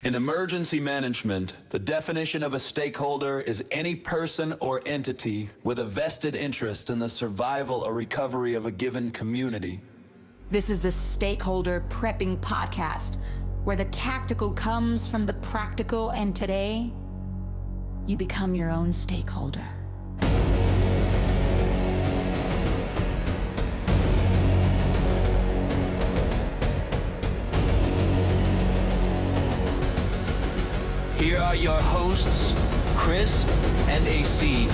In emergency management, the definition of a stakeholder is any person or entity with a vested interest in the survival or recovery of a given community. This is the Stakeholder Prepping Podcast, where the tactical comes from the practical, and today, you become your own stakeholder. Here are your hosts, Chris and AC.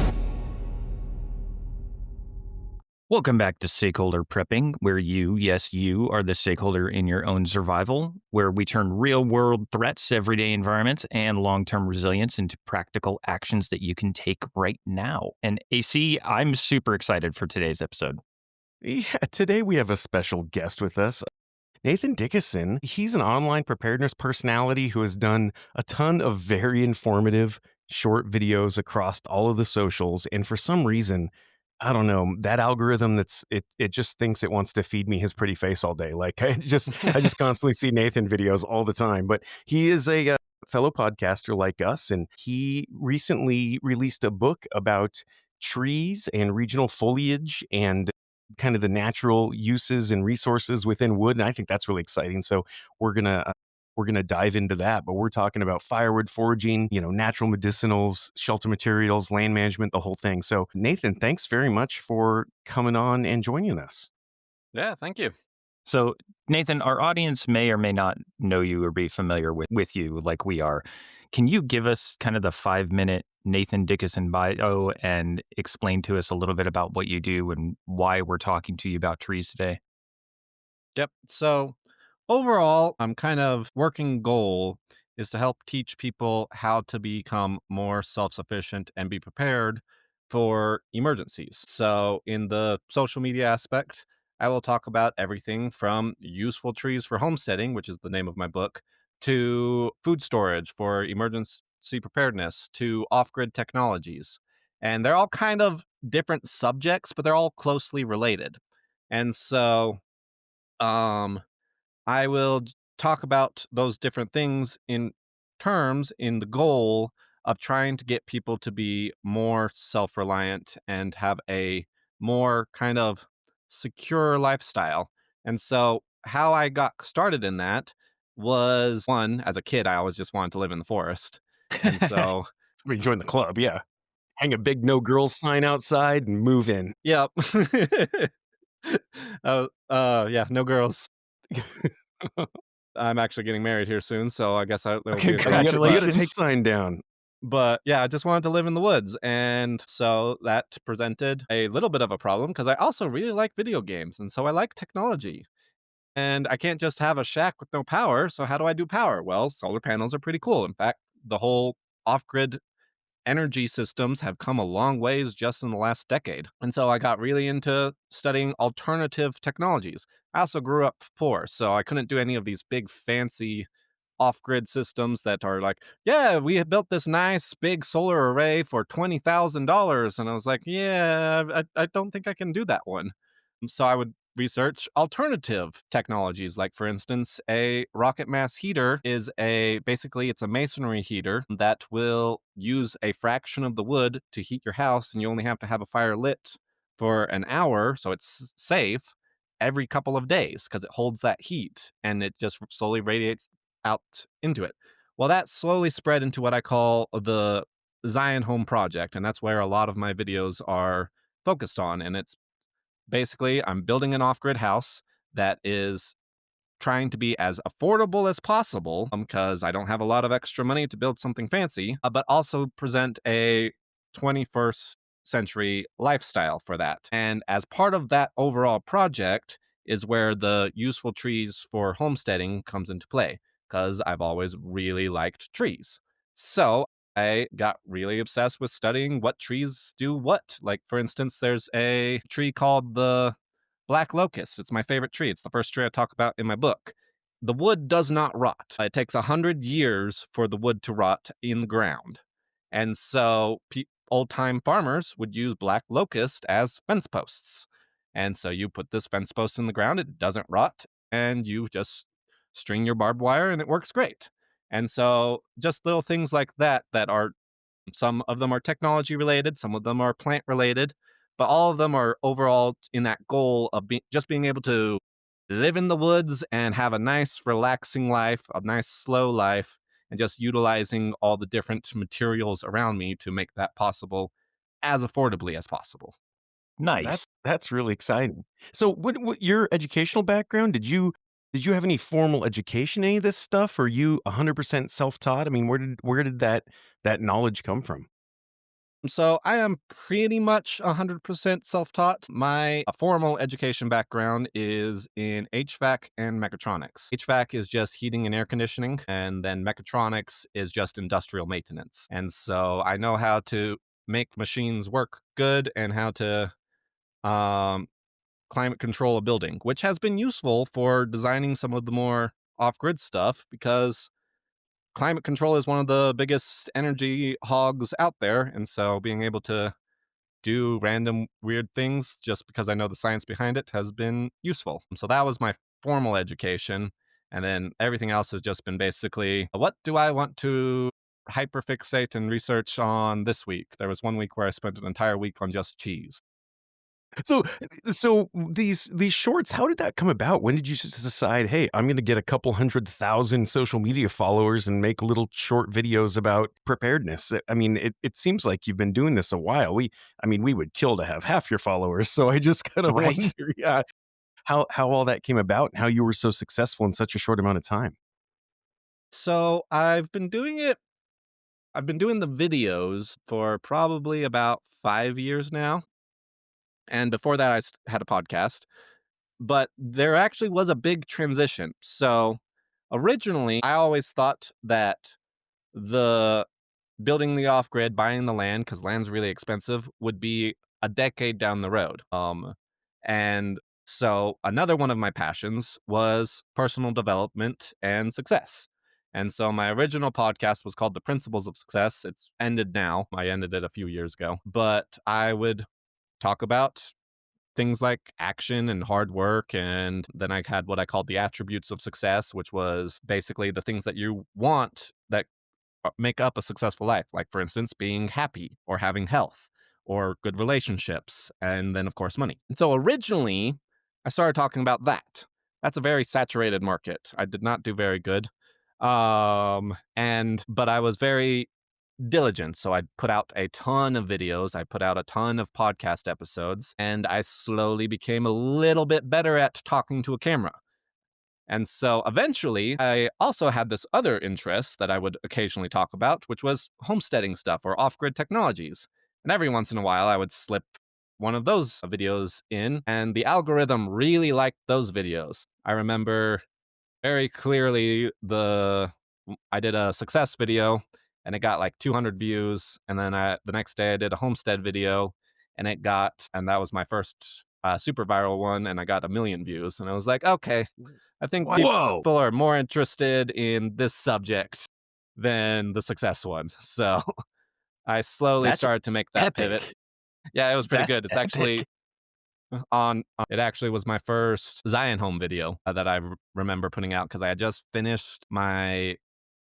Welcome back to Stakeholder Prepping, where you, yes, you, are the stakeholder in your own survival, where we turn real-world threats, everyday environments, and long-term resilience into practical actions that you can take right now. And AC, I'm super excited for today's episode. Yeah, today we have a special guest with us. Nathan Dickeson. He's an online preparedness personality who has done a ton of very informative short videos across all of the socials. And for some reason, I don't know, that algorithm it just thinks it wants to feed me his pretty face all day. Like I just constantly see Nathan videos all the time. But he is a fellow podcaster like us, and he recently released a book about trees and regional foliage and kind of the natural uses and resources within wood. And I think that's really exciting. So we're gonna dive into that. But we're talking about firewood foraging, natural medicinals, shelter materials, land management, the whole thing. So Nathan, thanks very much for coming on and joining us. Yeah, thank you. So, Nathan, our audience may or may not know you or be familiar with you like we are. Can you give us kind of the 5-minute Nathan Dickeson bio and explain to us a little bit about what you do and why we're talking to you about trees today? Yep. So overall, I'm kind of working goal is to help teach people how to become more self-sufficient and be prepared for emergencies. So in the social media aspect, I will talk about everything from useful trees for homesteading, which is the name of my book, to food storage for emergency preparedness, to off-grid technologies. And they're all kind of different subjects, but they're all closely related. And so um I will talk about those different things in terms in the goal of trying to get people to be more self-reliant and have a more kind of secure lifestyle. And so how I got started in that was, one, as a kid I always just wanted to live in the forest. And so We join the club, yeah. Hang a big no girls sign outside and move in. yep. Yeah, no girls. I'm actually getting married here soon, so I guess there will be a girl. Congratulations. You gotta take sign down. But yeah, I just wanted to live in the woods. And so that presented a little bit of a problem because I also really like video games. And so I like technology. And I can't just have a shack with no power. So how do I do power? Well, solar panels are pretty cool. In fact, the whole off grid energy systems have come a long ways just in the last decade. And so I got really into studying alternative technologies. I also grew up poor, so I couldn't do any of these big fancy off-grid systems that are like, yeah, we have built this nice big solar array for $20,000. And I was like, yeah, I don't think I can do that one. So I would research alternative technologies. Like, for instance, a rocket mass heater is basically it's a masonry heater that will use a fraction of the wood to heat your house, and you only have to have a fire lit for an hour, so it's safe every couple of days because it holds that heat and it just slowly radiates out into it. Well, that slowly spread into what I call the Zion Home Project, and that's where a lot of my videos are focused on. And it's basically I'm building an off-grid house that is trying to be as affordable as possible because I don't have a lot of extra money to build something fancy, but also present a 21st century lifestyle for that. And as part of that overall project is where the useful trees for homesteading comes into play because I've always really liked trees. So I got really obsessed with studying what trees do what. Like, for instance, there's a tree called the black locust. It's my favorite tree. It's the first tree I talk about in my book. The wood does not rot. It takes 100 years for the wood to rot in the ground. And so old-time farmers would use black locust as fence posts. And so you put this fence post in the ground, it doesn't rot, and you just string your barbed wire and it works great. And so just little things like that that are some of them are technology related, some of them are plant related, but all of them are overall in that goal of just being able to live in the woods and have a nice, relaxing life, a nice, slow life, and just utilizing all the different materials around me to make that possible as affordably as possible. Nice. That's really exciting. So what your educational background? Did you have any formal education in any of this stuff? Or are you 100% self-taught? I mean, where did that knowledge come from? So I am pretty much 100% self-taught. My formal education background is in HVAC and mechatronics. HVAC is just heating and air conditioning, and then mechatronics is just industrial maintenance. And so I know how to make machines work good and how to um, climate control a building, which has been useful for designing some of the more off-grid stuff because climate control is one of the biggest energy hogs out there. And so being able to do random weird things just because I know the science behind it has been useful. So that was my formal education. And then everything else has just been basically what do I want to hyperfixate and research on this week? There was one week where I spent an entire week on just cheese. So so these shorts, how did that come about? When did you decide, "Hey, I'm gonna get a couple 100,000 social media followers and make little short videos about preparedness?" I mean, it seems like you've been doing this a while. I mean, we would kill to have half your followers, so I just kind of Right. wonder, yeah, how all that came about and how you were so successful in such a short amount of time. So I've been doing the videos for probably about 5 years now. And before that, had a podcast. But there actually was a big transition. So originally, I always thought that the building the off grid, buying the land, because land's really expensive, would be a decade down the road. And so another one of my passions was personal development and success. And so my original podcast was called The Principles of Success. It's ended now. I ended it a few years ago. But I would talk about things like action and hard work. And then I had what I called the attributes of success, which was basically the things that you want that make up a successful life. Like, for instance, being happy or having health or good relationships. And then, of course, money. And so originally, I started talking about that. That's a very saturated market. I did not do very good. But I was very diligent. So I put out a ton of videos. I put out a ton of podcast episodes, and I slowly became a little bit better at talking to a camera. And so eventually, I also had this other interest that I would occasionally talk about, which was homesteading stuff or off grid technologies. And every once in a while, I would slip one of those videos in, and the algorithm really liked those videos. I remember very clearly I did a success video and it got like 200 views, and then the next day I did a homestead video and that was my first super viral one, and I got 1 million views, and I was like, okay, I think people Whoa! are more interested in this subject than the success one. So I slowly That's started to make that pivot. epic. Yeah, it was pretty That's good. It's actually epic. it actually was my first Zion Home video that I remember putting out because I had just finished my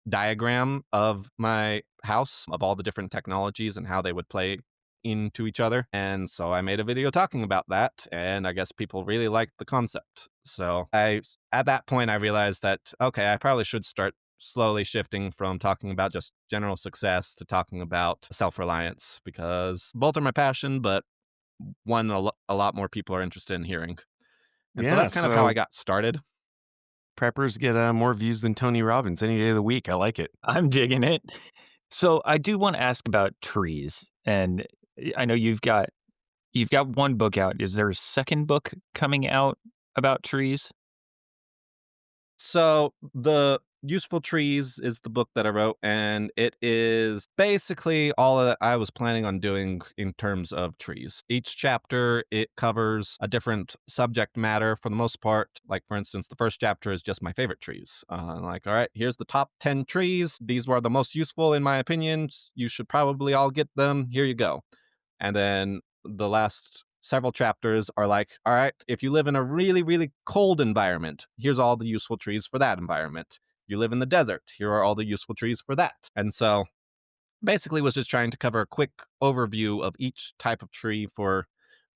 diagram of my house of all the different technologies and how they would play into each other. And so I made a video talking about that, and I guess people really liked the concept. So at that point I realized that okay, I probably should start slowly shifting from talking about just general success to talking about self-reliance, because both are my passion, but one a lot more people are interested in hearing. And so Yeah, that's kind of how I so got started. preppers get, more views than Tony Robbins any day of the week. I like it. I'm digging it. So I do want to ask about trees, and I know you've got one book out. Is there a second book coming out about trees? So the Useful Trees is the book that I wrote, and it is basically all that I was planning on doing in terms of trees. Each chapter, it covers a different subject matter for the most part. Like, for instance, the first chapter is just my favorite trees. Like, all right, here's the top 10 trees. These were the most useful in my opinion. You should probably all get them. Here you go. And then the last several chapters are like, all right, if you live in a really, really cold environment, here's all the useful trees for that environment. you live in the desert. Here are all the useful trees for that. And so basically was just trying to cover a quick overview of each type of tree for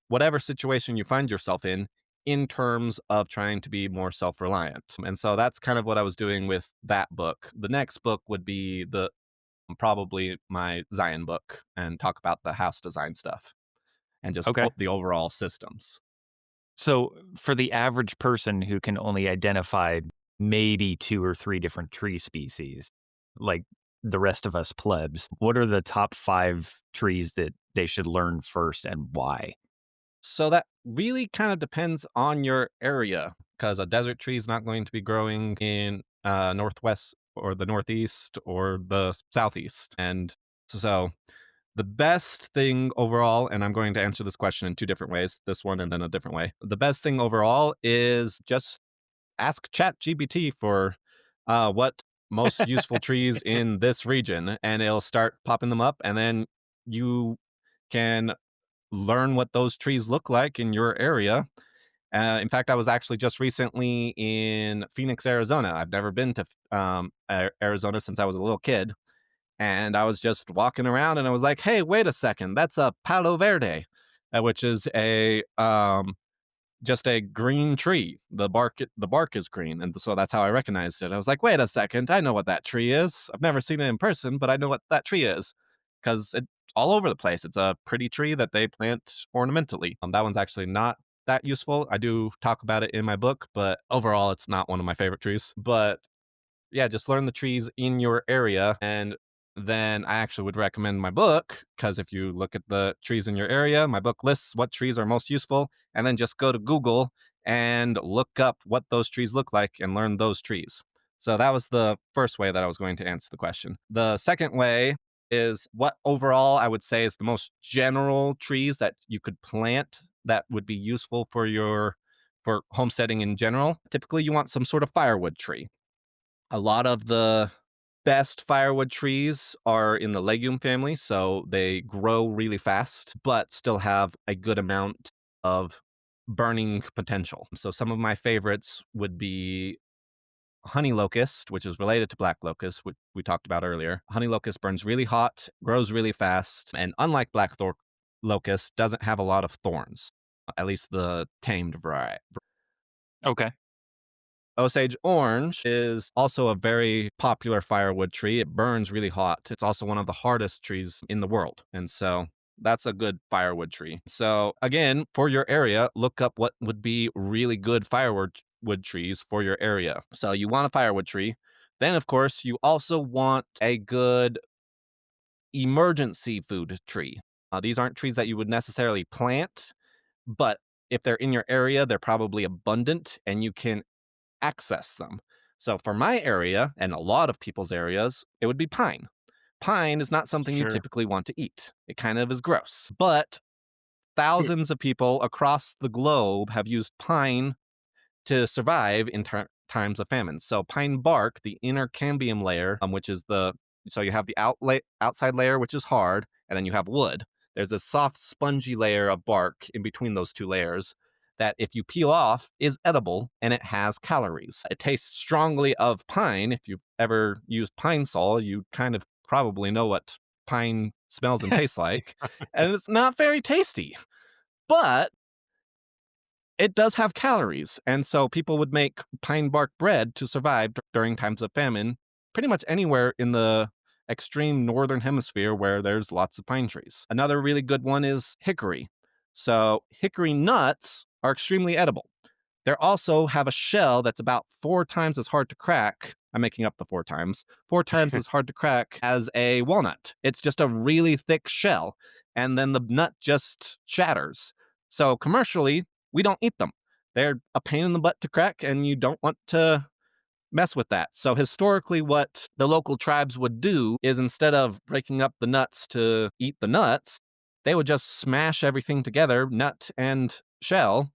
whatever situation you find yourself in terms of trying to be more self-reliant. And so that's kind of what I was doing with that book. The next book would be the probably my Zion book and talk about the house design stuff and just Okay. the overall systems. So, for the average person who can only identify maybe 2 or 3 different tree species, like the rest of us plebs, what are the top 5 trees that they should learn first and why? So that really kind of depends on your area because a desert tree is not going to be growing in northwest or the northeast or the southeast. And so the best thing overall, and I'm going to answer this question in two different ways, this one and then a different way. The best thing overall is just ask ChatGPT for what most useful trees in this region, and it'll start popping them up, and then you can learn what those trees look like in your area. In fact, I was actually just recently in Phoenix, Arizona. I've never been to Arizona since I was a little kid. And I was just walking around and I was like, hey, wait a second. That's a Palo Verde, which is a just a green tree. The bark is green. And so that's how I recognized it. I was like, wait a second. I know what that tree is. I've never seen it in person, but I know what that tree is because it's all over the place. It's a pretty tree that they plant ornamentally. That one's actually not that useful. I do talk about it in my book, but overall, it's not one of my favorite trees. But yeah, just learn the trees in your area. And then I actually would recommend my book because if you look at the trees in your area, my book lists what trees are most useful. And then just go to Google and look up what those trees look like and learn those trees. So that was the first way that I was going to answer the question. The second way is what overall I would say is the most general trees that you could plant that would be useful for homesteading in general. Typically, you want some sort of firewood tree. A lot of the best firewood trees are in the legume family, so they grow really fast, but still have a good amount of burning potential. So some of my favorites would be honey locust, which is related to black locust, which we talked about earlier. Honey locust burns really hot, grows really fast, and unlike locust, doesn't have a lot of thorns, at least the tamed variety. Okay. Osage orange is also a very popular firewood tree. It burns really hot. It's also one of the hardest trees in the world. And so that's a good firewood tree. So again, for your area, look up what would be really good firewood wood trees for your area. So you want a firewood tree. Then, of course, you also want a good emergency food tree. These aren't trees that you would necessarily plant, but if they're in your area, they're probably abundant and you can access them. So for my area and a lot of people's areas, it would be pine. Pine is not something you Sure. typically want to eat. It kind of is gross. But thousands of people across the globe have used pine to survive in times of famine. So pine bark, the inner cambium layer, which is so you have the outside layer, which is hard, and then you have wood. There's this soft, spongy layer of bark in between those two layers that if you peel off is edible and it has calories. It tastes strongly of pine. If you've ever used pine sol, you kind of probably know what pine smells and tastes like. And it's not very tasty, but it does have calories. And so people would make pine bark bread to survive during times of famine, pretty much anywhere in the extreme northern hemisphere where there's lots of pine trees. Another really good one is hickory. So hickory nuts are extremely edible. They also have a shell that's about 4 times as hard to crack. I'm making up the 4 times. 4 times as hard to crack as a walnut. It's just a really thick shell, and then the nut just shatters. So commercially, we don't eat them. They're a pain in the butt to crack, and you don't want to mess with that. So historically, what the local tribes would do is instead of breaking up the nuts to eat the nuts, they would just smash everything together, nut and shell,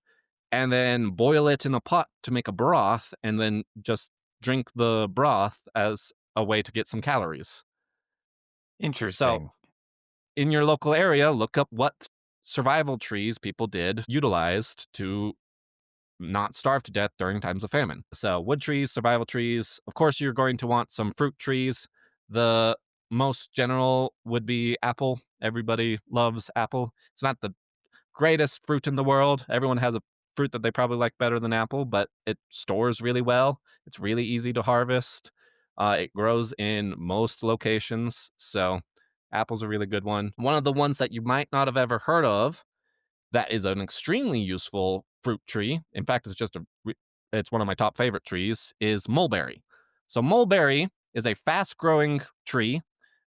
and then boil it in a pot to make a broth, and then just drink the broth as a way to get some calories. So Interesting. in your local area, look up what survival trees people utilized to not starve to death during times of famine. So, wood trees, survival trees. Of course, you're going to want some fruit trees. The most general would be apple. Everybody loves apple. It's not the greatest fruit in the world. Everyone has a fruit that they probably like better than apple, but it stores really well. It's really easy to harvest. It grows in most locations. So, apple's a really good one. One of the ones that you might not have ever heard of that is an extremely useful fruit tree. In fact, it's one of my top favorite trees is mulberry. So mulberry is a fast-growing tree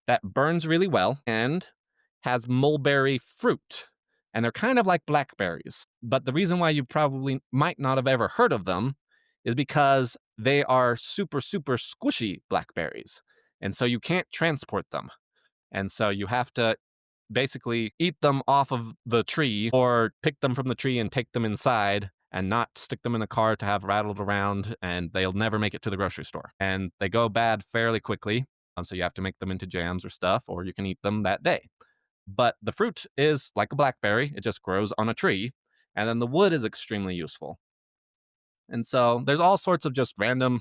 that burns really well and has mulberry fruit. And they're kind of like blackberries. But the reason why you probably might not have ever heard of them is because they are super, super squishy blackberries. And so you can't transport them. And so you have to basically eat them off of the tree or pick them from the tree and take them inside and not stick them in a car to have rattled around, and they'll never make it to the grocery store. And they go bad fairly quickly. So you have to make them into jams or stuff, or you can eat them that day. But the fruit is like a blackberry. It just grows on a tree. And then the wood is extremely useful. And so there's all sorts of just random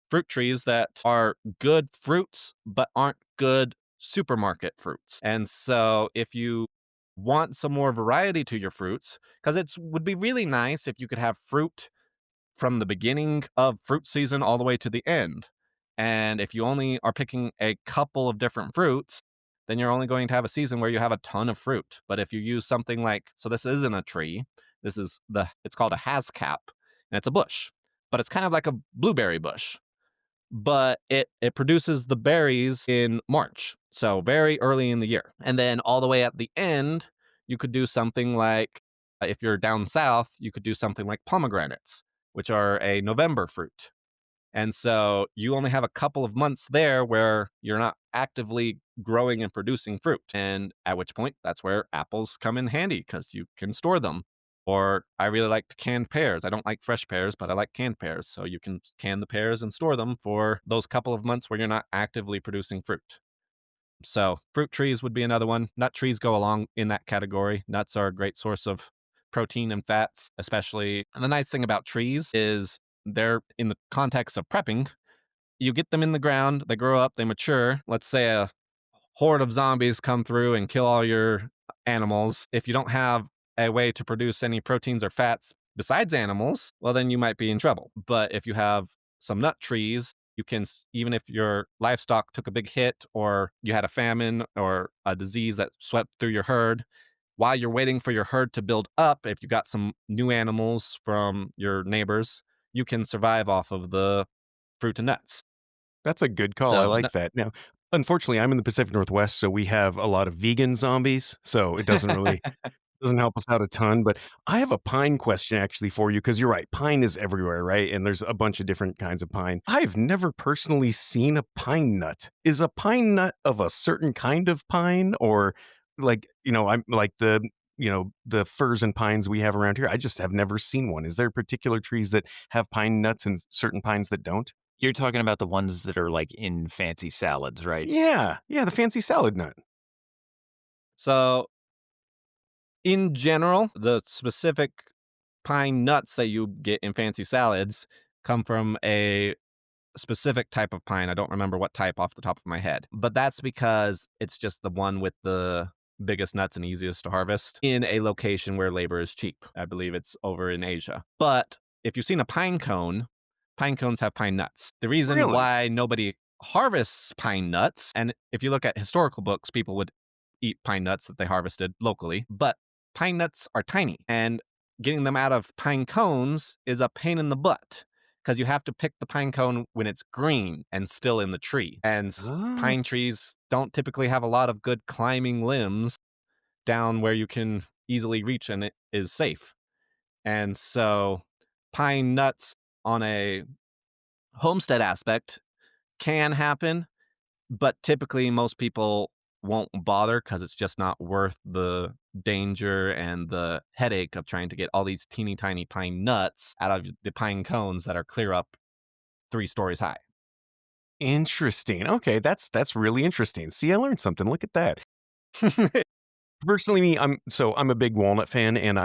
fruit trees that are good fruits, but aren't good supermarket fruits. And so if you want some more variety to your fruits, because it would be really nice if you could have fruit from the beginning of fruit season all the way to the end. And if you only are picking a couple of different fruits, then you're only going to have a season where you have a ton of fruit. But if you use something like, so this isn't a tree, it's called a hascap, and it's a bush, but it's kind of like a blueberry bush, but it produces the berries in March, so very early in the year. And then all the way at the end, you could do something like, if you're down south, you could do something like pomegranates, which are a November fruit. And so you only have a couple of months there where you're not actively growing and producing fruit. And at which point, that's where apples come in handy because you can store them. Or I really like canned pears. I don't like fresh pears, but I like canned pears. So you can can the pears and store them for those couple of months where you're not actively producing fruit. So fruit trees would be another one. Nut trees go along in that category. Nuts are a great source of protein and fats, especially. And the nice thing about trees is they're in the context of prepping. You get them in the ground, they grow up, they mature. Let's say a horde of zombies come through and kill all your animals. If you don't have a way to produce any proteins or fats besides animals, well, then you might be in trouble. But if you have some nut trees, you can, even if your livestock took a big hit or you had a famine or a disease that swept through your herd, while you're waiting for your herd to build up, if you got some new animals from your neighbors, you can survive off of the fruit and nuts. That's a good call. I So, like that. Now, unfortunately, I'm in the Pacific Northwest, so we have a lot of vegan zombies, so it doesn't help us out a ton. But I have a pine question actually for you because you're right. Pine is everywhere, right? And there's a bunch of different kinds of pine. I've never personally seen a pine nut. Is a pine nut of a certain kind of pine, or like, I'm like the firs and pines we have around here? I just have never seen one. Is there particular trees that have pine nuts and certain pines that don't? You're talking about the ones that are like in fancy salads, right? Yeah, yeah, the fancy salad nut. so in general, the specific pine nuts that you get in fancy salads come from a specific type of pine. I don't remember what type off the top of my head, but that's because it's just the one with the biggest nuts and easiest to harvest in a location where labor is cheap. I believe it's over in Asia. But if you've seen a pine cone, pine cones have pine nuts. The reason Really? why nobody harvests pine nuts, and if you look at historical books, people would eat pine nuts that they harvested locally, but pine nuts are tiny, and getting them out of pine cones is a pain in the butt because you have to pick the pine cone when it's green and still in the tree. And Oh. pine trees don't typically have a lot of good climbing limbs down where you can easily reach and it is safe. And so pine nuts on a homestead aspect can happen, but typically most people won't bother because it's just not worth the danger and the headache of trying to get all these teeny tiny pine nuts out of the pine cones that are clear up 3 stories high. Interesting. Okay, that's really interesting. See, I learned something. Look at that. Personally, me, I'm a big walnut fan, and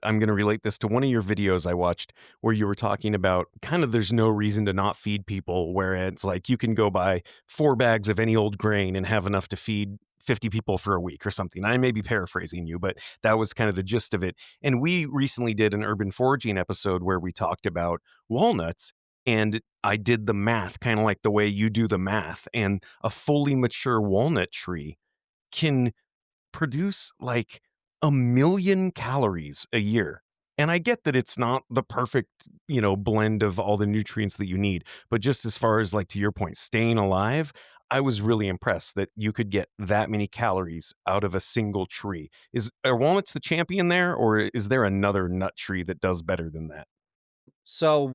I'm going to relate this to one of your videos I watched where you were talking about kind of there's no reason to not feed people, where it's like you can go buy 4 bags of any old grain and have enough to feed 50 people for a week or something. I may be paraphrasing you, but that was kind of the gist of it. And we recently did an urban foraging episode where we talked about walnuts. And I did the math, kind of like the way you do the math. And a fully mature walnut tree can produce like 1 million calories a year. And I get that it's not the perfect, blend of all the nutrients that you need. But just as far as like to your point, staying alive, I was really impressed that you could get that many calories out of a single tree. Are walnuts the champion there, or is there another nut tree that does better than that? So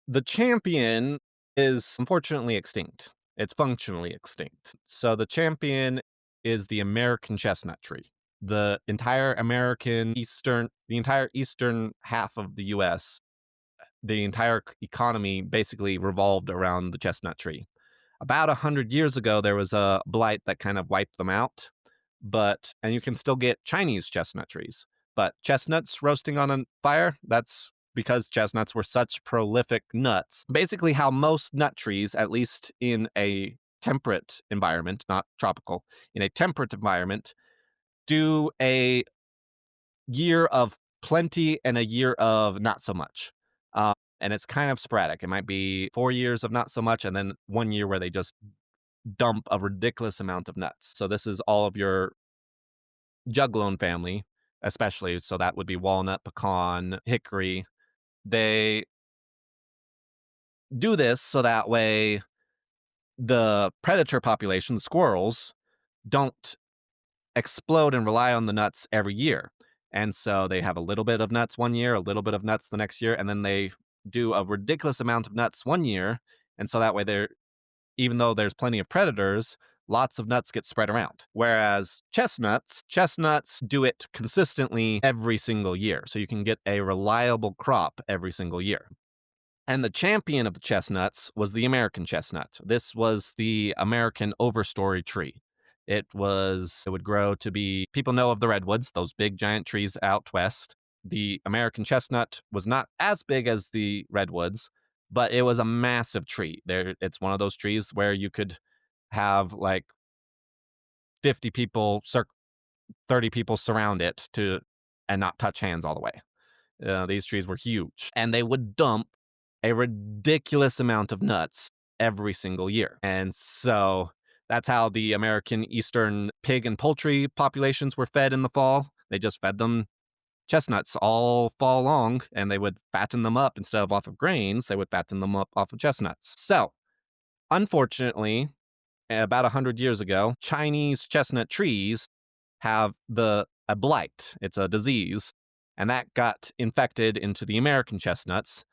the champion is unfortunately extinct. It's functionally extinct. So the champion is the American chestnut tree. The entire eastern half of the US, the entire economy basically revolved around the chestnut tree. About 100 years ago, there was a blight that kind of wiped them out. And you can still get Chinese chestnut trees. But chestnuts roasting on a fire, that's because chestnuts were such prolific nuts. Basically, how most nut trees, at least in a temperate environment, not tropical, in a temperate environment, do a year of plenty and a year of not so much. And it's kind of sporadic. It might be 4 years of not so much, and then 1 year where they just dump a ridiculous amount of nuts. So this is all of your juglone family, especially. So that would be walnut, pecan, hickory. They do this so that way the predator population, the squirrels, don't explode and rely on the nuts every year. And so they have a little bit of nuts 1 year, a little bit of nuts the next year, and then they do a ridiculous amount of nuts 1 year. And so that way even though there's plenty of predators, lots of nuts get spread around. Whereas chestnuts do it consistently every single year. So you can get a reliable crop every single year. And the champion of the chestnuts was the American chestnut. This was the American overstory tree. It would grow to be, people know of the redwoods, those big giant trees out west. The American chestnut was not as big as the redwoods, but it was a massive tree. It's one of those trees where you could have like 50 people, 30 people surround it and not touch hands all the way. These trees were huge, and they would dump a ridiculous amount of nuts every single year. And so that's how the American Eastern pig and poultry populations were fed in the fall. They just fed them chestnuts all fall long, and they would fatten them up instead of off of grains. They would fatten them up off of chestnuts. So, unfortunately, about 100 years ago, Chinese chestnut trees have a blight. It's a disease, and that got infected into the American chestnuts,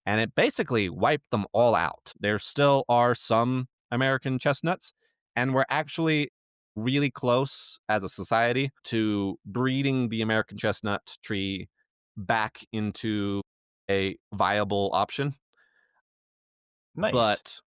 and it basically wiped them all out. There still are some American chestnuts, and we're actually really close as a society to breeding the American chestnut tree back into a viable option. Nice. But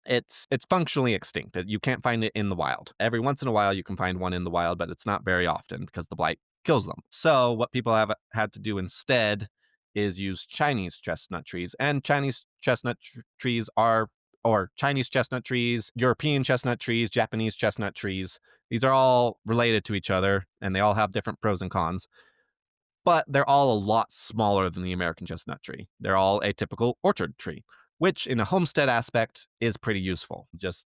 it's functionally extinct. You can't find it in the wild. Every once in a while you can find one in the wild, but it's not very often because the blight kills them. So what people have had to do instead is use Chinese chestnut trees. And Chinese chestnut trees Chinese chestnut trees, European chestnut trees, Japanese chestnut trees. These are all related to each other, and they all have different pros and cons. But they're all a lot smaller than the American chestnut tree. They're all a typical orchard tree, which in a homestead aspect is pretty useful. Just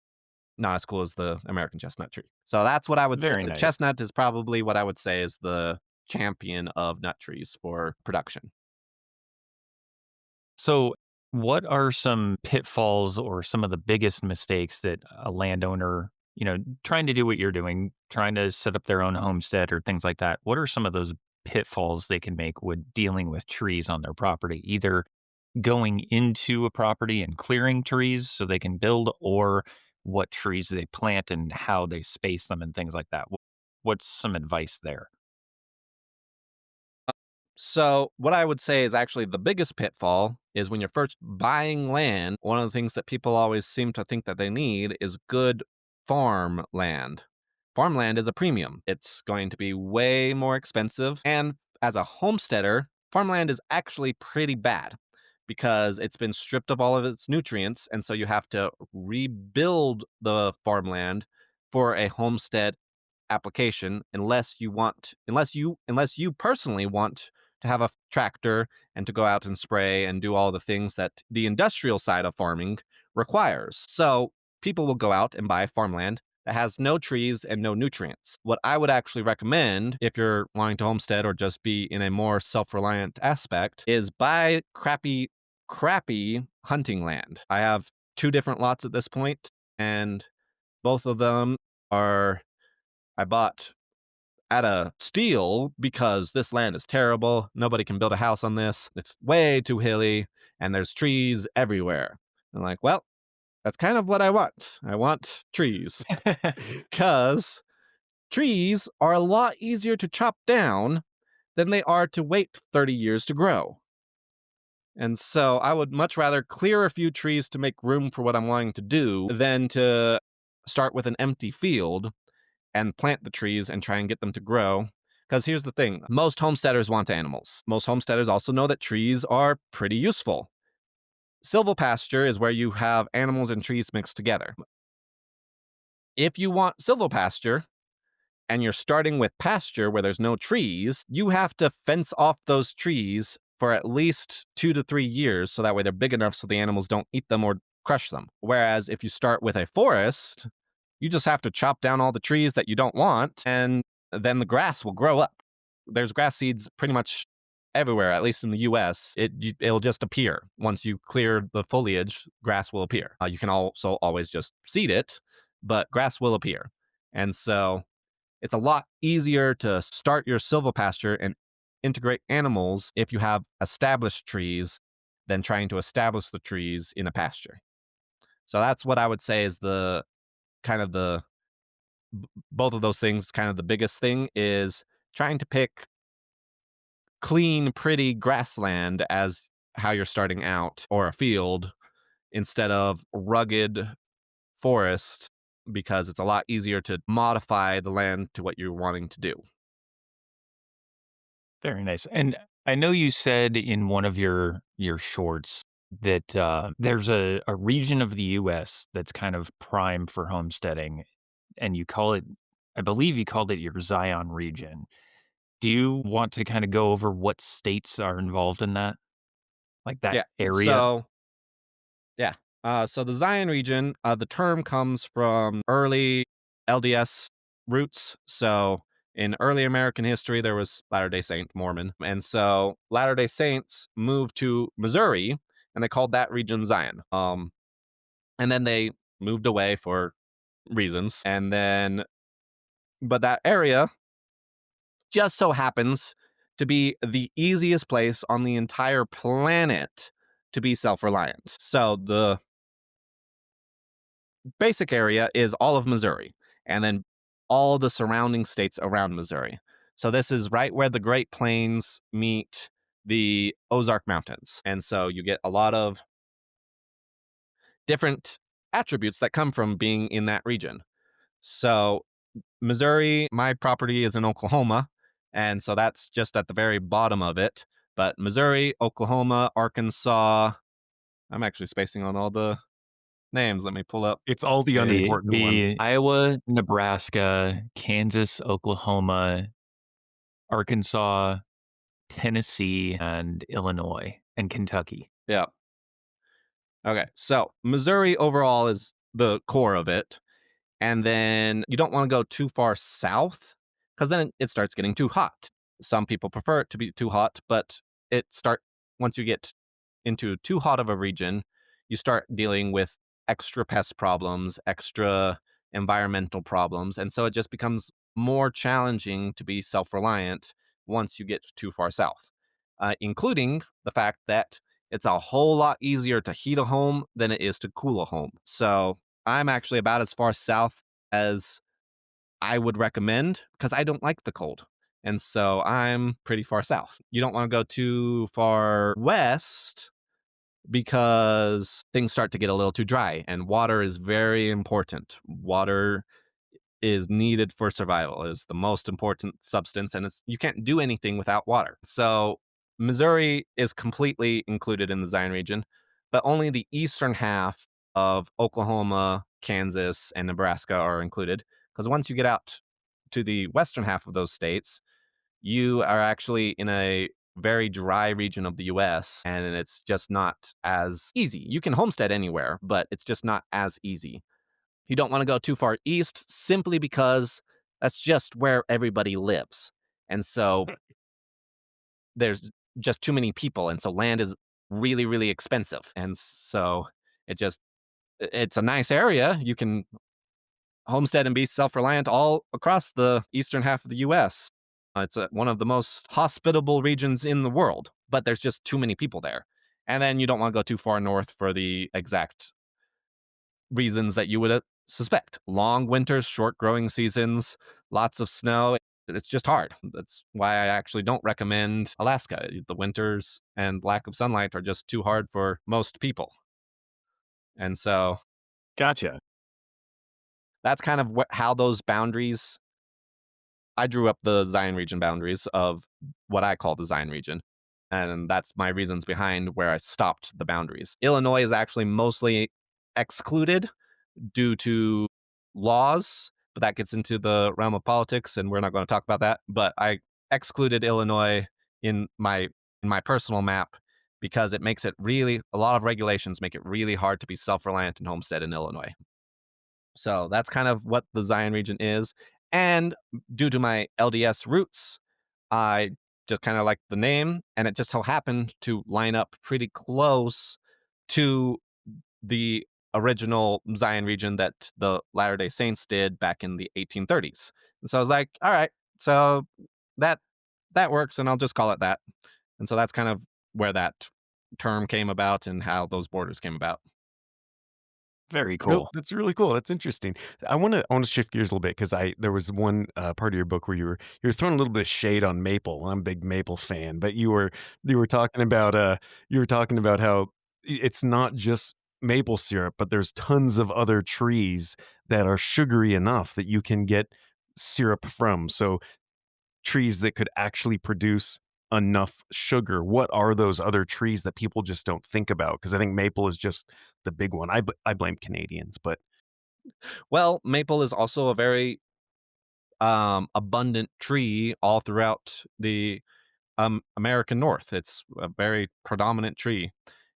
not as cool as the American chestnut tree. So that's what I would say. Very The nice. chestnut is probably what I would say is the champion of nut trees for production. So, what are some pitfalls or some of the biggest mistakes that a landowner, trying to do what you're doing, trying to set up their own homestead or things like that? What are some of those pitfalls they can make with dealing with trees on their property? Either going into a property and clearing trees so they can build, or what trees they plant and how they space them and things like that. What's some advice there? So, what I would say is actually the biggest pitfall is when you're first buying land, one of the things that people always seem to think that they need is good farmland. Farmland is a premium. It's going to be way more expensive. And as a homesteader, farmland is actually pretty bad because it's been stripped of all of its nutrients. And so you have to rebuild the farmland for a homestead application unless you personally want to have a tractor and to go out and spray and do all the things that the industrial side of farming requires. So people will go out and buy farmland that has no trees and no nutrients. What I would actually recommend if you're wanting to homestead or just be in a more self-reliant aspect is buy crappy hunting land. I have two different lots at this point, and both of them are I bought at a steal because this land is terrible. Nobody can build a house on this. It's way too hilly and there's trees everywhere. I'm like, well, that's kind of what I want. I want trees because trees are a lot easier to chop down than they are to wait 30 years to grow. And so I would much rather clear a few trees to make room for what I'm wanting to do than to start with an empty field and plant the trees and try and get them to grow. Because here's the thing, most homesteaders want animals. Most homesteaders also know that trees are pretty useful. Silvopasture is where you have animals and trees mixed together. If you want silvopasture and you're starting with pasture where there's no trees, you have to fence off those trees for at least 2 to 3 years so that way they're big enough so the animals don't eat them or crush them. Whereas if you start with a forest, you just have to chop down all the trees that you don't want, and then the grass will grow up. There's grass seeds pretty much everywhere, at least in the US. It'll just appear. Once you clear the foliage, grass will appear. You can also always just seed it, but grass will appear. And so it's a lot easier to start your silvopasture and integrate animals if you have established trees than trying to establish the trees in a pasture. So that's what I would say is the kind of the both of those things. Kind of the biggest thing is trying to pick clean, pretty grassland as how you're starting out, or a field, instead of rugged forest, because it's a lot easier to modify the land to what you're wanting to do. Very nice. And I know you said in one of your shorts that there's a region of the U.S. that's kind of prime for homesteading, and you call it, I believe you called it your Zion region. Do you want to kind of go over what states are involved in that, like that Yeah. area? So yeah. So the Zion region, the term comes from early LDS roots. So in early American history, there was Latter-day Saint, Mormon. And so Latter-day Saints moved to Missouri and they called that region Zion. And then they moved away for reasons. And then, but that area just so happens to be the easiest place on the entire planet to be self-reliant. So the basic area is all of Missouri, and then all the surrounding states around Missouri. So this is right where the Great Plains meet the Ozark Mountains. And so you get a lot of different attributes that come from being in that region. So Missouri, my property is in Oklahoma, and so that's just at the very bottom of it. But Missouri, Oklahoma, Arkansas, I'm actually spacing on all the names. Let me pull up. It's all the unimportant ones. The Iowa, Nebraska, Kansas, Oklahoma, Arkansas, Tennessee, and Illinois, and Kentucky. Yeah. Okay. So Missouri overall is the core of it. And then you don't want to go too far south because then it starts getting too hot. Some people prefer it to be too hot, but once you get into too hot of a region, you start dealing with extra pest problems, extra environmental problems. And so it just becomes more challenging to be self-reliant once you get too far south, including the fact that it's a whole lot easier to heat a home than it is to cool a home. So I'm actually about as far south as I would recommend because I don't like the cold. And so I'm pretty far south. You don't want to go too far west because things start to get a little too dry, and water is very important. Water is needed for survival, is the most important substance, and you can't do anything without water. So Missouri is completely included in the Zion region, but only the eastern half of Oklahoma, Kansas, and Nebraska are included. Because once you get out to the western half of those states, you are actually in a very dry region of the US, and it's just not as easy. You can homestead anywhere, but it's just not as easy. You don't want to go too far east simply because that's just where everybody lives. And so there's just too many people. And so land is really, really expensive. And so it's a nice area. You can homestead and be self-reliant all across the eastern half of the US. It's one of the most hospitable regions in the world, but there's just too many people there. And then you don't want to go too far north for the exact reasons that you would suspect. Long winters, short growing seasons, lots of snow. It's just hard. That's why I actually don't recommend Alaska. The winters and lack of sunlight are just too hard for most people. And so Gotcha. that's kind of how those boundaries. I drew up the Zion region boundaries of what I call the Zion region. And that's my reasons behind where I stopped the boundaries. Illinois is actually mostly excluded due to laws, but that gets into the realm of politics, and we're not going to talk about that. But I excluded Illinois in my personal map because it makes it really, a lot of regulations make it really hard to be self-reliant and homestead in Illinois. So that's kind of what the Zion region is. And due to my LDS roots, I just kind of like the name, and it just so happened to line up pretty close to the original Zion region that the Latter-day Saints did back in the 1830s. And so I was like, all right, so that works, and I'll just call it that. And so that's kind of where that term came about and how those borders came about. Very No, cool. that's really cool. That's interesting. I want to shift gears a little bit because I there was one part of your book where you were throwing a little bit of shade on maple. I'm a big maple fan, but you were talking about how it's not just maple syrup, but there's tons of other trees that are sugary enough that you can get syrup from. So trees that could actually produce enough sugar. What are those other trees that people just don't think about? Because I think maple is just the big one. I blame Canadians, but Well, maple is also a very abundant tree all throughout the American North. It's a very predominant tree.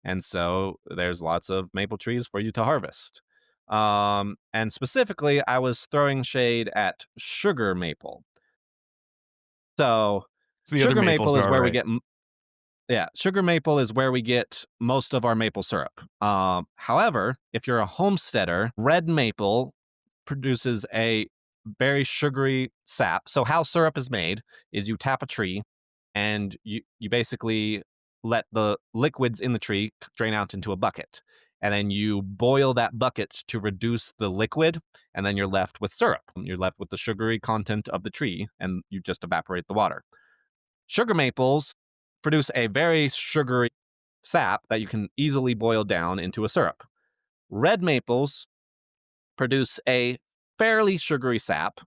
And so there's lots of maple trees for you to harvest. And specifically, I was throwing shade at sugar maple. So the other sugar maples maple are is all where we right. get yeah, sugar maple is where we get most of our maple syrup. However, if you're a homesteader, red maple produces a very sugary sap. So how syrup is made is you tap a tree and you basically let the liquids in the tree drain out into a bucket. And then you boil that bucket to reduce the liquid, and then you're left with syrup. You're left with the sugary content of the tree, and you just evaporate the water. Sugar maples produce a very sugary sap that you can easily boil down into a syrup. Red maples produce a fairly sugary sap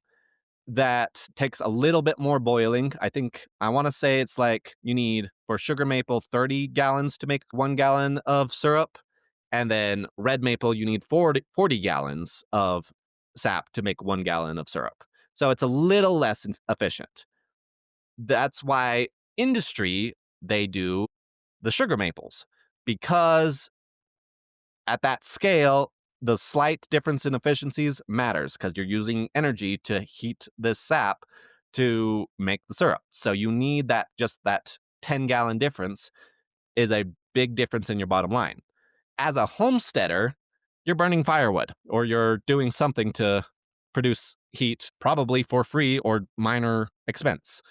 that takes a little bit more boiling. I want to say it's like you need for sugar maple 30 gallons to make 1 gallon of syrup. And then red maple, you need 40 gallons of sap to make 1 gallon of syrup. So it's a little less efficient. That's why industry, they do the sugar maples, because at that scale, the slight difference in efficiencies matters because you're using energy to heat this sap to make the syrup. So you need that 10-gallon difference is a big difference in your bottom line. As a homesteader, you're burning firewood or you're doing something to produce heat, probably for free or minor expense.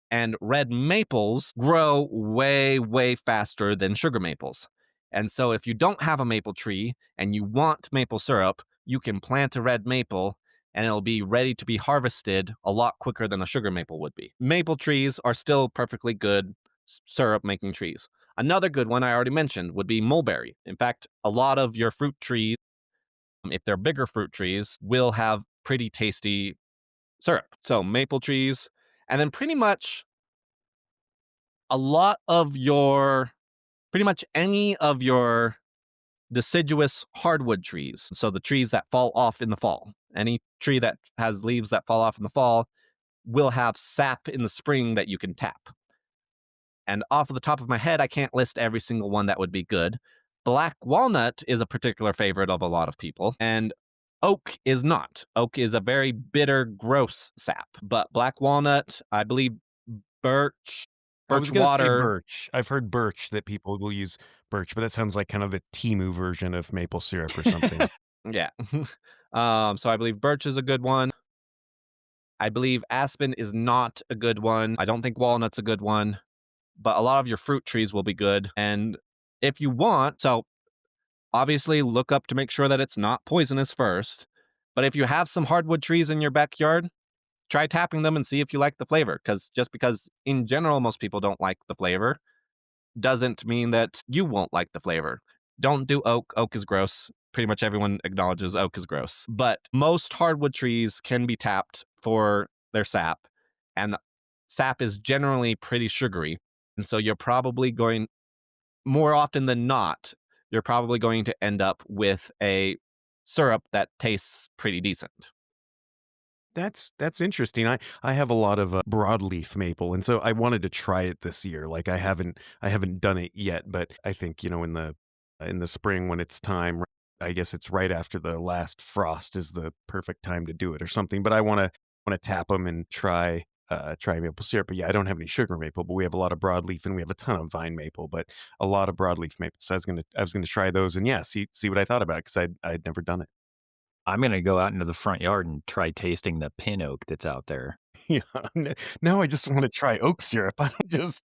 And red maples grow way, way faster than sugar maples. And so if you don't have a maple tree and you want maple syrup, you can plant a red maple and it'll be ready to be harvested a lot quicker than a sugar maple would be. Maple trees are still perfectly good syrup making trees. Another good one I already mentioned would be mulberry. In fact, a lot of your fruit trees, if they're bigger fruit trees, will have pretty tasty syrup. So maple trees, and then pretty much a lot of your, pretty much any of your deciduous hardwood trees. So the trees that fall off in the fall. Any tree that has leaves that fall off in the fall will have sap in the spring that you can tap. And off of the top of my head, I can't list every single one that would be good. Black walnut is a particular favorite of a lot of people, and oak is not. Oak is a very bitter, gross sap. But black walnut, I believe birch, I was birch gonna say water. birch. I've heard birch that people will use birch, but that sounds like kind of the Temu version of maple syrup or something. Yeah. So I believe birch is a good one. I believe aspen is not a good one. I don't think walnut's a good one, but a lot of your fruit trees will be good. And if you want, so obviously look up to make sure that it's not poisonous first. But if you have some hardwood trees in your backyard, try tapping them and see if you like the flavor. Because just because in general most people don't like the flavor doesn't mean that you won't like the flavor. Don't do oak. Oak is gross. Pretty much everyone acknowledges oak is gross. But most hardwood trees can be tapped for their sap, and sap is generally pretty sugary. And so you're probably going, more often than not, you're probably going to end up with a syrup that tastes pretty decent. That's interesting. I have a lot of broadleaf maple, and so I wanted to try it this year. Like I haven't done it yet, but I think in the spring when it's time, I guess it's right after the last frost is the perfect time to do it or something. But I want to tap them and try maple syrup. But yeah, I don't have any sugar maple, but we have a lot of broadleaf and we have a ton of vine maple, but a lot of broadleaf maple. So I was gonna try those and yeah, see what I thought about it because I'd never done it. I'm gonna go out into the front yard and try tasting the pin oak that's out there. Yeah. Now I just want to try oak syrup. I don't just.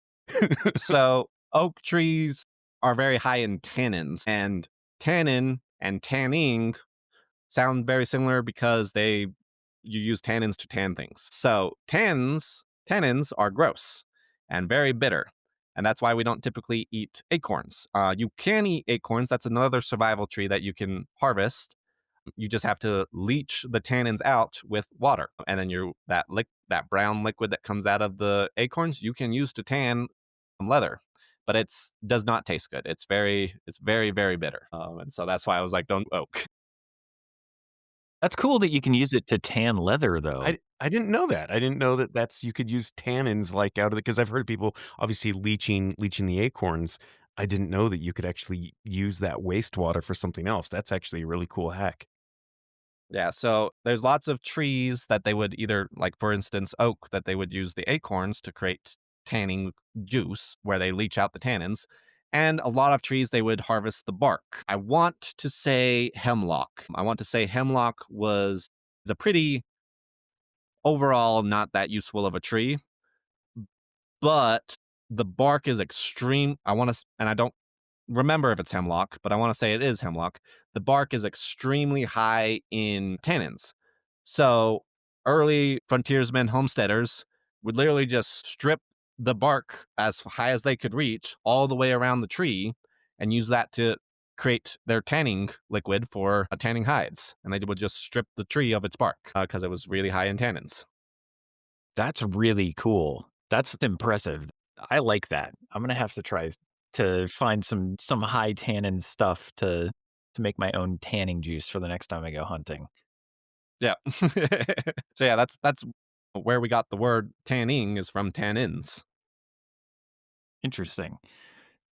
So oak trees are very high in tannins, and tannin and tanning sound very similar because you use tannins to tan things. So tannins are gross and very bitter. And that's why we don't typically eat acorns. You can eat acorns. That's another survival tree that you can harvest. You just have to leach the tannins out with water, and then that brown liquid that comes out of the acorns you can use to tan leather. But it's does not taste good. It's very very bitter, and so that's why I was like, don't oak. That's cool that you can use it to tan leather, though. I didn't know that. I didn't know that that's you could use tannins like out of the because I've heard people obviously leaching the acorns. I didn't know that you could actually use that wastewater for something else. That's actually a really cool hack. Yeah, so there's lots of trees that they would either, like for instance, oak, that they would use the acorns to create tanning juice where they leach out the tannins. And a lot of trees they would harvest the bark. I want to say hemlock. I want to say hemlock was is a pretty overall not that useful of a tree, but the bark is extreme. I want to, and I don't remember if it's hemlock, but I want to say it is hemlock. The bark is extremely high in tannins. So early frontiersmen homesteaders would literally just strip the bark as high as they could reach all the way around the tree and use that to create their tanning liquid for tanning hides. And they would just strip the tree of its bark because it was really high in tannins. That's really cool. That's impressive. I like that. I'm gonna have to try to find some high tannin stuff to make my own tanning juice for the next time I go hunting. Yeah. So yeah, that's where we got the word tanning is from tannins. Interesting.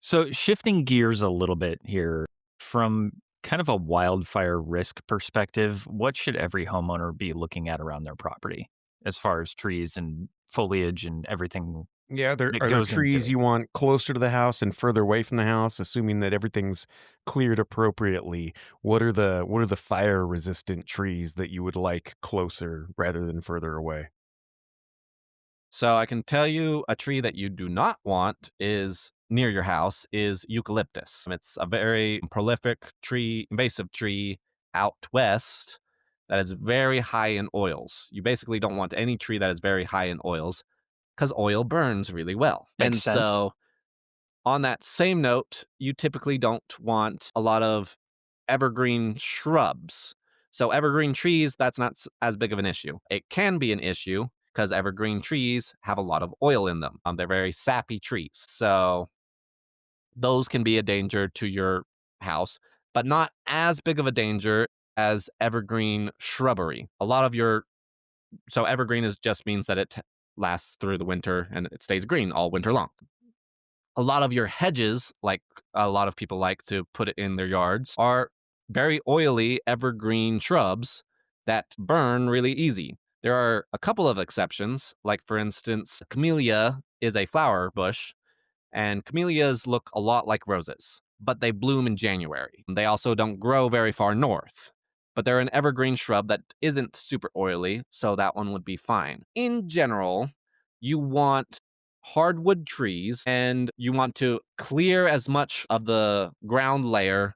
So shifting gears a little bit here from kind of a wildfire risk perspective, what should every homeowner be looking at around their property as far as trees and foliage and everything Yeah, that are there goes into trees it? you want closer to the house and further away from the house, assuming that everything's cleared appropriately? What are the fire resistant trees that you would like closer rather than further away? So I can tell you a tree that you do not want is near your house is eucalyptus. It's a very prolific tree, invasive tree out west that is very high in oils. You basically don't want any tree that is very high in oils because oil burns really well. Makes And sense. so on that same note, you typically don't want a lot of evergreen shrubs. So evergreen trees, that's not as big of an issue. It can be an issue because evergreen trees have a lot of oil in them. They're very sappy trees. So those can be a danger to your house, but not as big of a danger as evergreen shrubbery. A lot of your so evergreen is just means that it lasts through the winter and it stays green all winter long. A lot of your hedges, like a lot of people like to put it in their yards, are very oily evergreen shrubs that burn really easy. There are a couple of exceptions, like for instance, camellia is a flower bush and camellias look a lot like roses, but they bloom in January. They also don't grow very far north, but they're an evergreen shrub that isn't super oily, so that one would be fine. In general, you want hardwood trees and you want to clear as much of the ground layer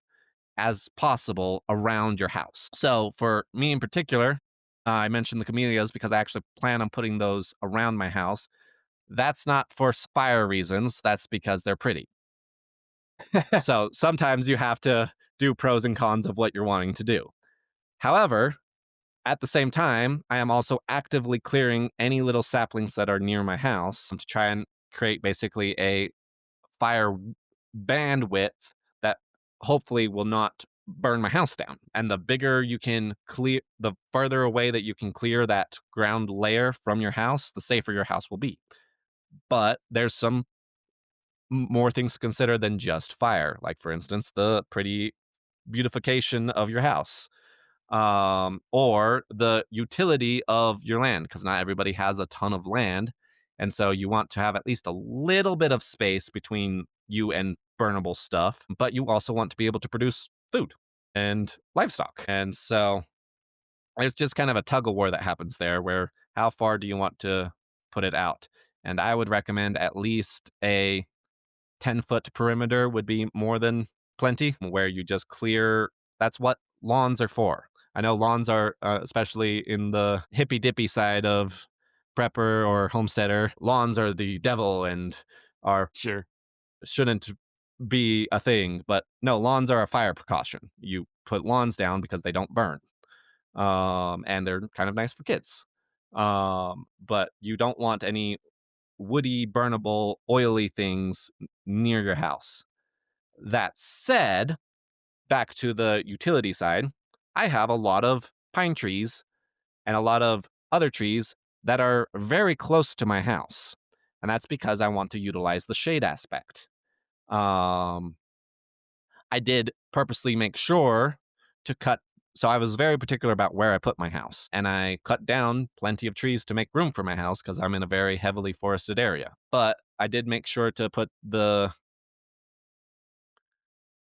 as possible around your house. So for me in particular, I mentioned the camellias because I actually plan on putting those around my house. That's not for fire reasons. That's because they're pretty. So sometimes you have to do pros and cons of what you're wanting to do. However, at the same time, I am also actively clearing any little saplings that are near my house to try and create basically a fire bandwidth that hopefully will not burn my house down. And the bigger you can clear, the further away that you can clear that ground layer from your house, the safer your house will be. But there's some more things to consider than just fire. Like, for instance, the pretty beautification of your house, or the utility of your land, because not everybody has a ton of land. And so you want to have at least a little bit of space between you and burnable stuff, but you also want to be able to produce food and livestock. And so there's just kind of a tug of war that happens there where how far do you want to put it out? And I would recommend at least a 10-foot perimeter would be more than plenty, where you just clear. That's what lawns are for. I know lawns are, especially in the hippy dippy side of prepper or homesteader, lawns are the devil and are Sure. shouldn't be a thing. But no, lawns are a fire precaution. You put lawns down because they don't burn, and they're kind of nice for kids. But you don't want any woody, burnable, oily things near your house. That said, back to the utility side, I have a lot of pine trees and a lot of other trees that are very close to my house. And that's because I want to utilize the shade aspect. Um, I did purposely make sure to cut. So I was very particular about where I put my house, and I cut down plenty of trees to make room for my house because I'm in a very heavily forested area. But I did make sure to put the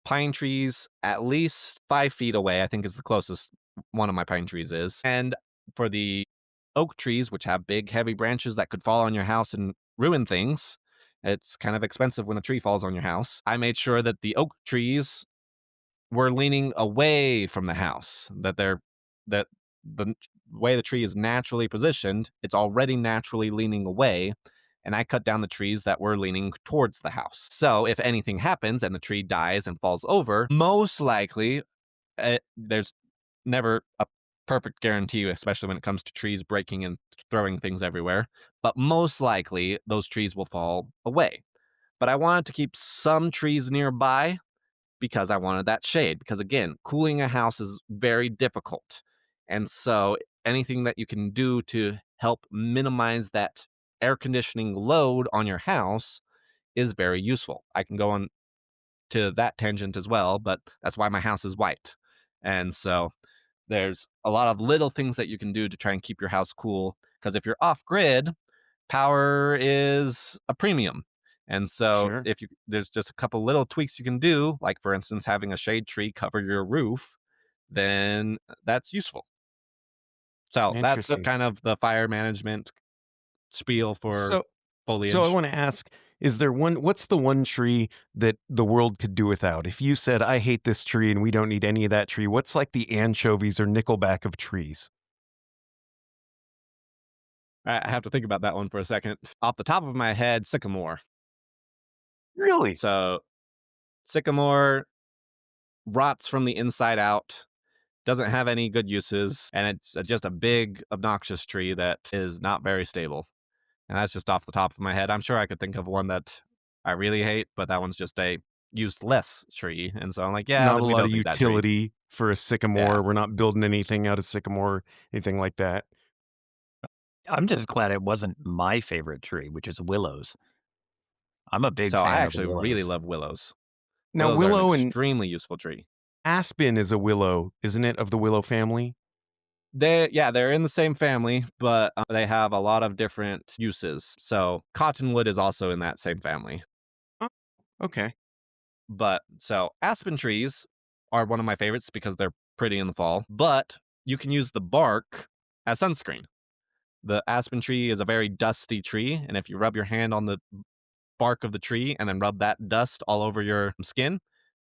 pine trees at least 5 feet away, I think is the closest one of my pine trees is. And for the oak trees, which have big, heavy branches that could fall on your house and ruin things, it's kind of expensive when a tree falls on your house. I made sure that the oak trees were leaning away from the house, that the way the tree is naturally positioned, it's already naturally leaning away. And I cut down the trees that were leaning towards the house. So if anything happens and the tree dies and falls over, most likely, there's never a perfect guarantee, especially when it comes to trees breaking and throwing things everywhere. But most likely, those trees will fall away. But I wanted to keep some trees nearby because I wanted that shade. Because again, cooling a house is very difficult. And so anything that you can do to help minimize that air conditioning load on your house is very useful. I can go on to that tangent as well, but that's why my house is white. And so there's a lot of little things that you can do to try and keep your house cool. Because if you're off grid, power is a premium. And so Sure. if you there's just a couple little tweaks you can do, like for instance having a shade tree cover your roof, then that's useful. So that's Interesting. kind of the fire management spiel for So so I foliage. want to ask, is there what's the one tree that the world could do without? If you said, I hate this tree and we don't need any of that tree, what's like the anchovies or nickelback of trees? I have to think about that one for a second. Off the top of my head, sycamore. Really? So sycamore rots from the inside out. doesn't have any good uses, and it's just a big, obnoxious tree that is not very stable. And that's just off the top of my head. I'm sure I could think of one that I really hate, but that one's just a useless tree. And so I'm like, yeah, Not a then we lot of don't need that tree. utility for a Yeah. sycamore. We're not building anything out of sycamore, anything like that. I'm just glad it wasn't my favorite tree, which is willows. I'm a big So I fan of actually really willows. love willows. Now, Willows are an willow and extremely useful tree. aspen is a willow, isn't it, of the willow family? They're in the same family, but they have a lot of different uses. So cottonwood is also in that same family. Oh, okay. But so aspen trees are one of my favorites because they're pretty in the fall, but you can use the bark as sunscreen. The aspen tree is a very dusty tree, and if you rub your hand on the bark of the tree and then rub that dust all over your skin,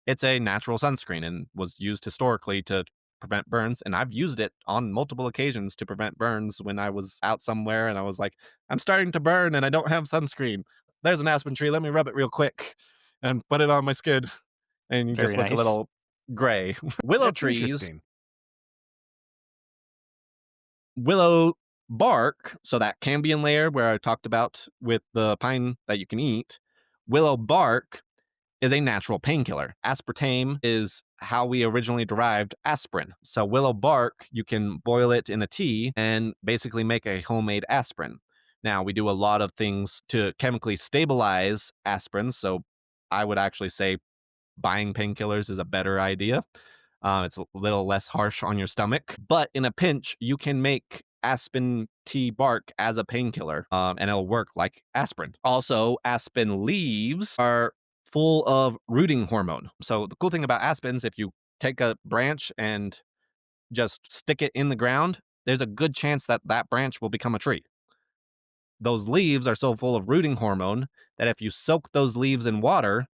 it's a natural sunscreen and was used historically to prevent burns. And I've used it on multiple occasions to prevent burns when I was out somewhere and I was like, I'm starting to burn and I don't have sunscreen. There's an aspen tree. Let me rub it real quick and put it on my skin. And you just Very look a nice. little gray. Willow That's trees, interesting. willow bark, so that Cambion layer where I talked about with the pine that you can eat, willow bark is a natural painkiller. Aspartame is how we originally derived aspirin. So willow bark, you can boil it in a tea and basically make a homemade aspirin. Now, we do a lot of things to chemically stabilize aspirin, so I would actually say buying painkillers is a better idea. It's a little less harsh on your stomach, but in a pinch, you can make aspen tea bark as a painkiller, and it'll work like aspirin. Also, aspen leaves are full of rooting hormone. So the cool thing about aspens, if you take a branch and just stick it in the ground, there's a good chance that that branch will become a tree. Those leaves are so full of rooting hormone that if you soak those leaves in water,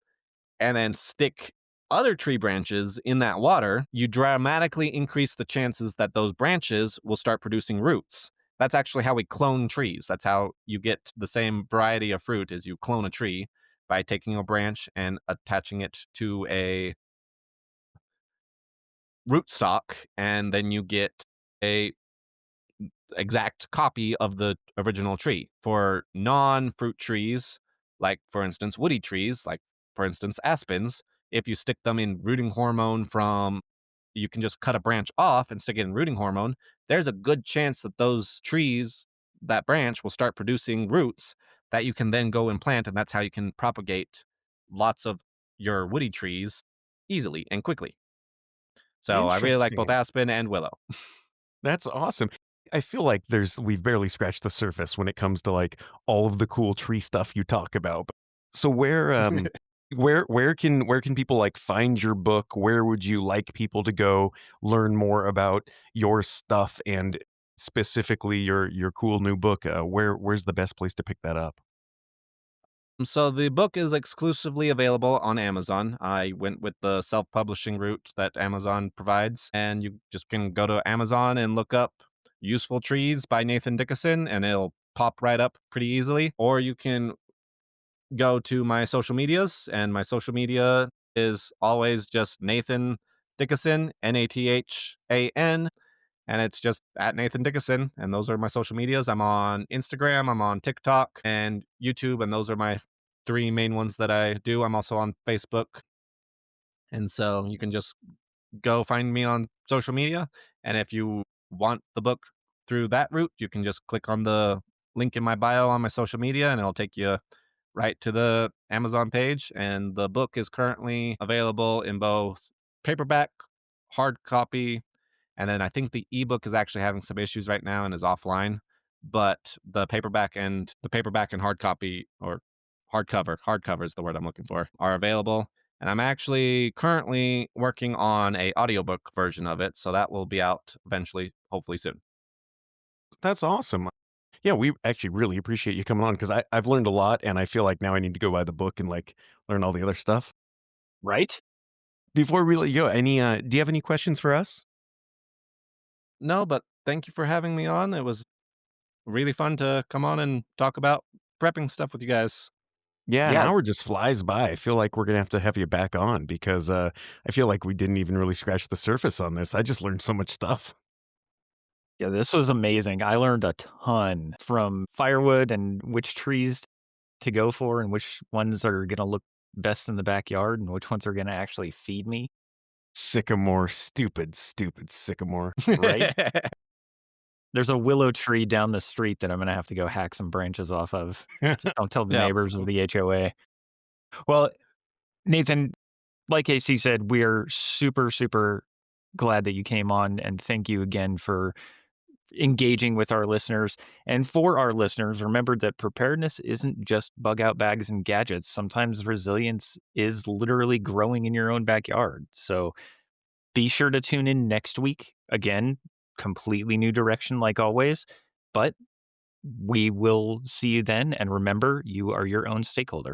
and then stick other tree branches in that water, you dramatically increase the chances that those branches will start producing roots. That's actually how we clone trees. That's how you get the same variety of fruit as you clone a tree by taking a branch and attaching it to a rootstock, and then you get a exact copy of the original tree. For non-fruit trees, like for instance woody trees, like for instance aspens, if you stick them in rooting hormone from you can just cut a branch off and stick it in rooting hormone, there's a good chance that those trees, that branch will start producing roots that you can then go and plant, and that's how you can propagate lots of your woody trees easily and quickly. So I really like both Interesting. aspen and willow. That's awesome. I feel like we've barely scratched the surface when it comes to like all of the cool tree stuff you talk about. So where can people like find your book? Where would you like people to go learn more about your stuff and specifically your cool new book? Where's the best place to pick that up? So the book is exclusively available on Amazon. I went with the self-publishing route that Amazon provides, and you just can go to Amazon and look up Useful Trees by Nathan Dickeson, and it'll pop right up pretty easily. Or you can go to my social medias, and my social media is always just Nathan Dickeson, Nathan, and it's just at Nathan Dickeson. And those are my social medias. I'm on Instagram, I'm on TikTok and YouTube, and those are my three main ones that I do. I'm also on Facebook. And so you can just go find me on social media. And if you want the book through that route, you can just click on the link in my bio on my social media and it'll take you right to the Amazon page. And the book is currently available in both paperback, hard copy, and then I think the ebook is actually having some issues right now and is offline. But the paperback and hard copy or hardcover is the word I'm looking for, are available. And I'm actually currently working on a audiobook version of it, so that will be out eventually, hopefully soon. That's awesome. Yeah, we actually really appreciate you coming on because I've learned a lot and I feel like now I need to go buy the book and like learn all the other stuff. Right? Before we let you go, do you have any questions for us? No, but thank you for having me on. It was really fun to come on and talk about prepping stuff with you guys. Yeah, an Yeah, hour just flies by. I feel like we're gonna have to have you back on because I feel like we didn't even really scratch the surface on this. I just learned so much stuff. yeah, this was amazing. I learned a ton from firewood and which trees to go for and which ones are gonna look best in the backyard and which ones are gonna actually feed me, Sycamore, stupid, stupid sycamore. right? There's a willow tree down the street that I'm gonna have to go hack some branches off of. Just don't tell the Yep. neighbors or the HOA. Well, Nathan, like AC said, we're super, super glad that you came on, and thank you again for engaging with our listeners. And for our listeners, remember that preparedness isn't just bug out bags and gadgets. Sometimes resilience is literally growing in your own backyard. So be sure to tune in next week. Again, completely new direction like always, but we will see you then. And remember, you are your own stakeholder.